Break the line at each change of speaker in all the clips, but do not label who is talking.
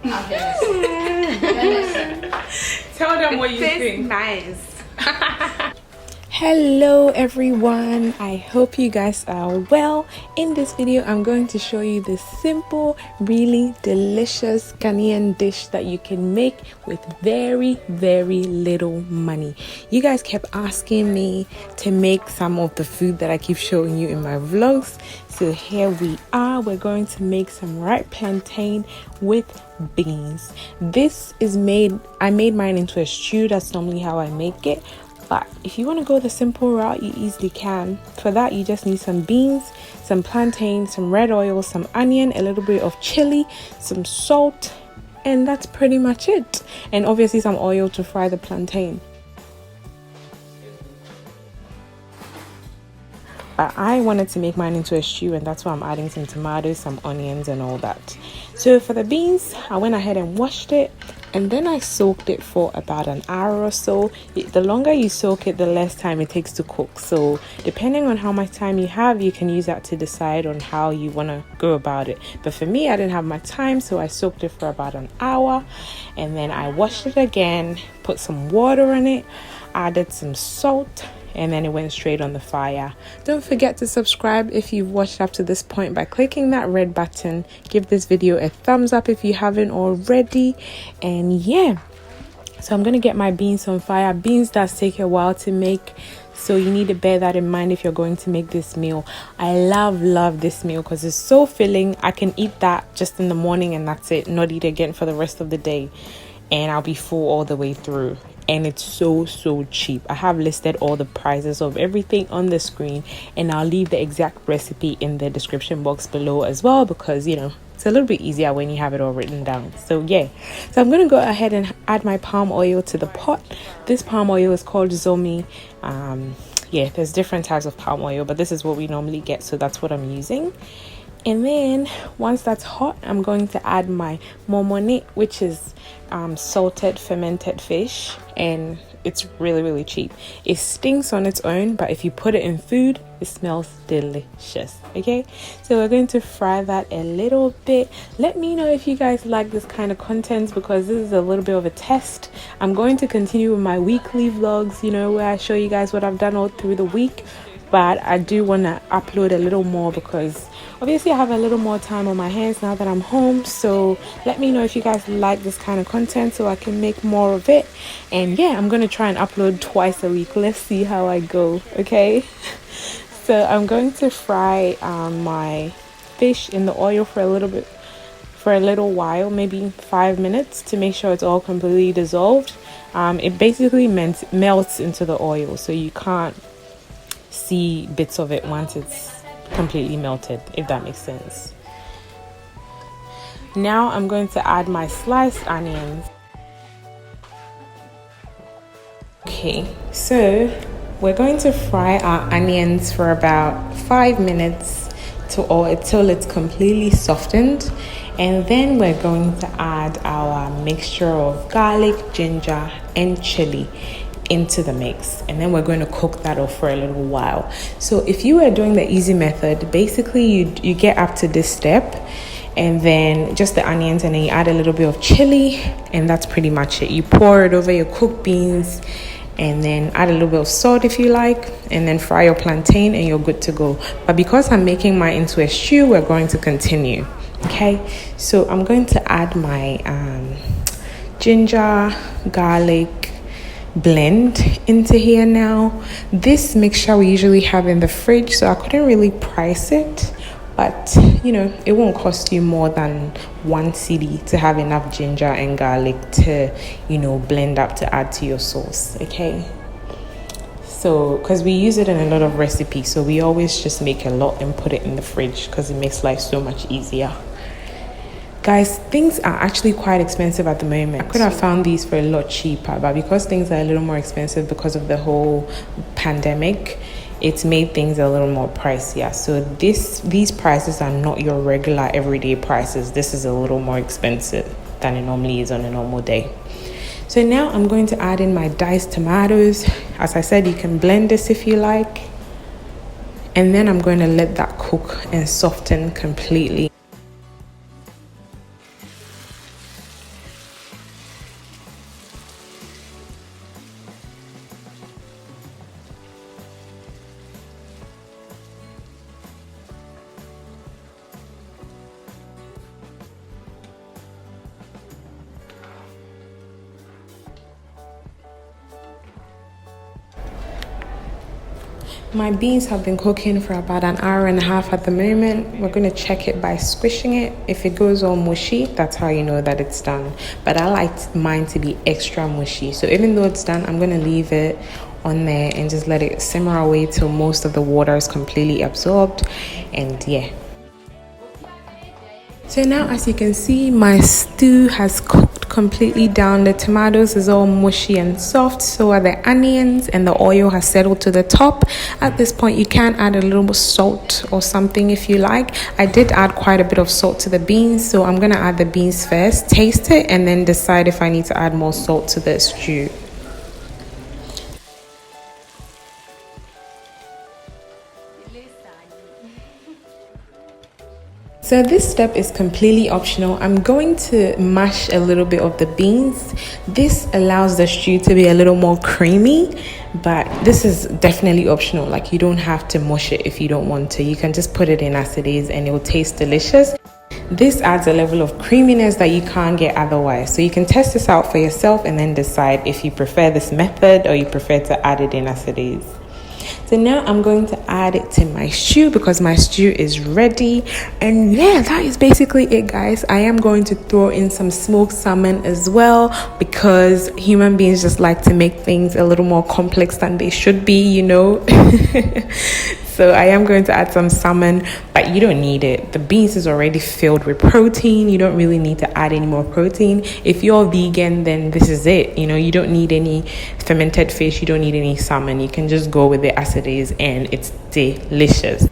Tell them what you think.
Nice.
Hello everyone, I hope you guys are well. In this video I'm going to show you this simple, really delicious Ghanaian dish that you can make with very little money. You guys kept asking me to make some of the food that I keep showing you in my vlogs, so here we are. We're going to make some ripe plantain with beans. This is I made mine into a stew. That's normally how I make it. But if you want to go the simple route, you easily can. For that, you just need some beans, some plantain, some red oil, some onion, a little bit of chili, some salt, and that's pretty much it. And obviously some oil to fry the plantain. But I wanted to make mine into a stew, and that's why I'm adding some tomatoes, some onions, and all that. So for the beans, I went ahead and washed it, and then I soaked it for about an hour or so. The longer you soak it, the less time it takes to cook. So depending on how much time you have, you can use that to decide on how you want to go about it. But for me, I didn't have much time, so I soaked it for about an hour, and then I washed it again, put some water in it, added some salt, and then it went straight on the fire. Don't forget to subscribe if you've watched up to this point by clicking that red button. Give this video a thumbs up if you haven't already. And yeah, so I'm gonna get my beans on fire. Beans does take a while to make, so you need to bear that in mind if you're going to make this meal. I love this meal because it's so filling. I can eat that just in the morning and that's it, not eat again for the rest of the day, and I'll be full all the way through. And it's so cheap. I have listed all the prices of everything on the screen, and I'll leave the exact recipe in the description box below as well, because you know it's a little bit easier when you have it all written down. So yeah, so I'm gonna go ahead and add my palm oil to the pot. This palm oil is called Zomi. Yeah, there's different types of palm oil, but this is what we normally get, so that's what I'm using. And then once that's hot, I'm going to add my Momoni, which is salted fermented fish, and it's really cheap. It stinks on its own, but if you put it in food, it smells delicious. Okay, so we're going to fry that a little bit. Let me know if you guys like this kind of content, because this is a little bit of a test. I'm going to continue with my weekly vlogs, you know, where I show you guys what I've done all through the week, but I do want to upload a little more because obviously I have a little more time on my hands now that I'm home. So let me know if you guys like this kind of content so I can make more of it. And yeah, I'm going to try and upload twice a week. Let's see how I go, okay? So I'm going to fry my fish in the oil for a little while, maybe 5 minutes, to make sure it's all completely dissolved. It basically melts into the oil, so you can't see bits of it once it's completely melted, if that makes sense. Now I'm going to add my sliced onions. Okay, so we're going to fry our onions for about 5 minutes till it's completely softened, and then we're going to add our mixture of garlic, ginger, and chili into the mix, and then we're going to cook that off for a little while. So if you were doing the easy method, basically you get up to this step, and then just the onions, and then you add a little bit of chili, and that's pretty much it. You pour it over your cooked beans, and then add a little bit of salt if you like, and then fry your plantain, and you're good to go. But because I'm making mine into a stew, we're going to continue. Okay, so I'm going to add my ginger, garlic blend into here now. This mixture we usually have in the fridge, so I couldn't really price it, but you know, it won't cost you more than 1 cedi to have enough ginger and garlic to, you know, blend up to add to your sauce. Okay, so because we use it in a lot of recipes, so we always just make a lot and put it in the fridge because it makes life so much easier. Guys, things are actually quite expensive at the moment. I could have found these for a lot cheaper, but because things are a little more expensive because of the whole pandemic, it's made things a little more pricier. So these prices are not your regular everyday prices. This is a little more expensive than it normally is on a normal day. So now I'm going to add in my diced tomatoes. As I said, you can blend this if you like. And then I'm going to let that cook and soften completely. My beans have been cooking for about an hour and a half at the moment. We're going to check it by squishing it. If it goes all mushy, that's how you know that it's done. But I like mine to be extra mushy. So even though it's done, I'm going to leave it on there and just let it simmer away till most of the water is completely absorbed. And yeah. So now, as you can see, my stew has cooked completely down. The tomatoes is all mushy and soft, so are the onions, and the oil has settled to the top. At this point, you can add a little salt or something if you like. I did add quite a bit of salt to the beans, so I'm gonna add the beans first, taste it, and then decide if I need to add more salt to the stew. So this step is completely optional. I'm going to mash a little bit of the beans. This allows the stew to be a little more creamy, but this is definitely optional. Like, you don't have to mush it if you don't want to. You can just put it in as it is and it will taste delicious. This adds a level of creaminess that you can't get otherwise. So you can test this out for yourself and then decide if you prefer this method or you prefer to add it in as it is. So now I'm going to add it to my stew because my stew is ready. And yeah, that is basically it, guys. I am going to throw in some smoked salmon as well because human beings just like to make things a little more complex than they should be, you know. So I am going to add some salmon, but you don't need it. The beans is already filled with protein. You don't really need to add any more protein. If you're vegan, then this is it. You know, you don't need any fermented fish. You don't need any salmon. You can just go with it as it is, and it's delicious.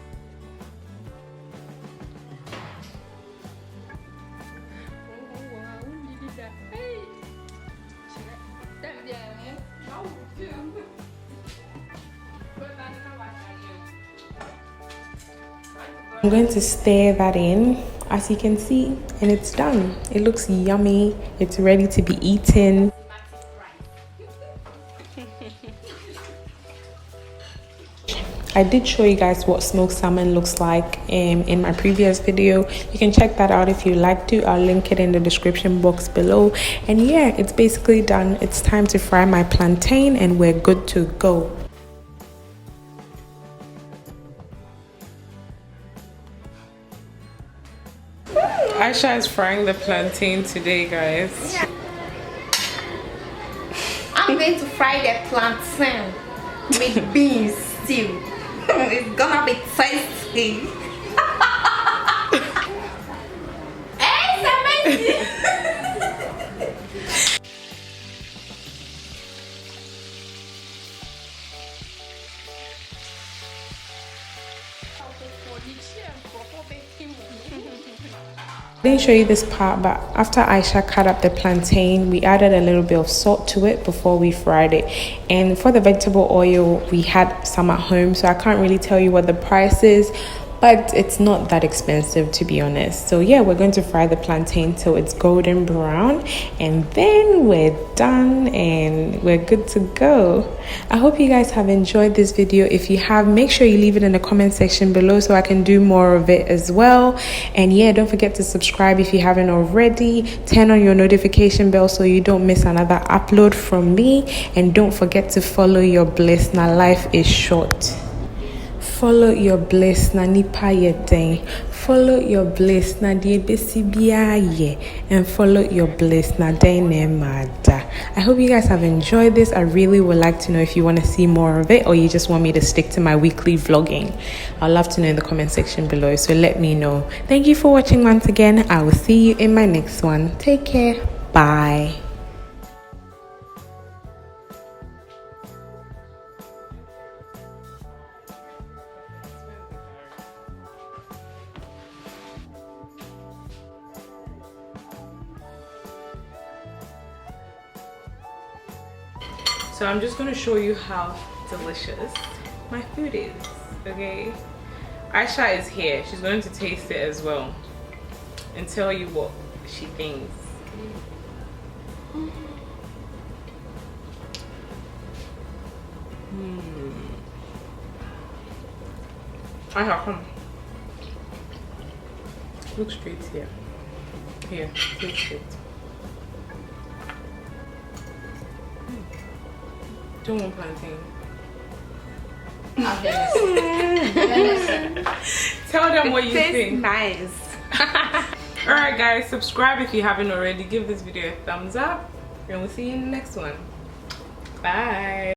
I'm going to stir that in, as you can see, and it's done. It looks yummy. It's ready to be eaten. I did show you guys what smoked salmon looks like in my previous video. You can check that out if you like to. I'll link it in the description box below. And yeah, it's basically done. It's time to fry my plantain and we're good to go. Aisha is frying the plantain today, guys.
Yeah. I'm going to fry the plantain with beans stew. It's gonna be tasty. It's amazing.
I didn't show you this part, but after Aisha cut up the plantain, we added a little bit of salt to it before we fried it. And for the vegetable oil, we had some at home, so I can't really tell you what the price is, but it's not that expensive, to be honest. So yeah, we're going to fry the plantain till it's golden brown, and then we're done and we're good to go. I hope you guys have enjoyed this video. If you have, make sure you leave it in the comment section below so I can do more of it as well. And yeah, don't forget to subscribe if you haven't already. Turn on your notification bell so you don't miss another upload from me, and don't forget to follow your bliss. Now life is short. Follow your bliss, na nipa yeden. Follow your bliss, na die besi biaye. And follow your bliss, na dene mada. I hope you guys have enjoyed this. I really would like to know if you want to see more of it or you just want me to stick to my weekly vlogging. I'd love to know in the comment section below, so let me know. Thank you for watching once again. I will see you in my next one. Take care. Bye. So I'm just gonna show you how delicious my food is, okay? Aisha is here. She's going to taste it as well and tell you what she thinks. Aisha, come. Look straight here. Here, taste it. Don't want plantain. Tell them what you
Tastes
think.
nice.
Alright guys, subscribe if you haven't already. Give this video a thumbs up and we'll see you in the next one. Bye.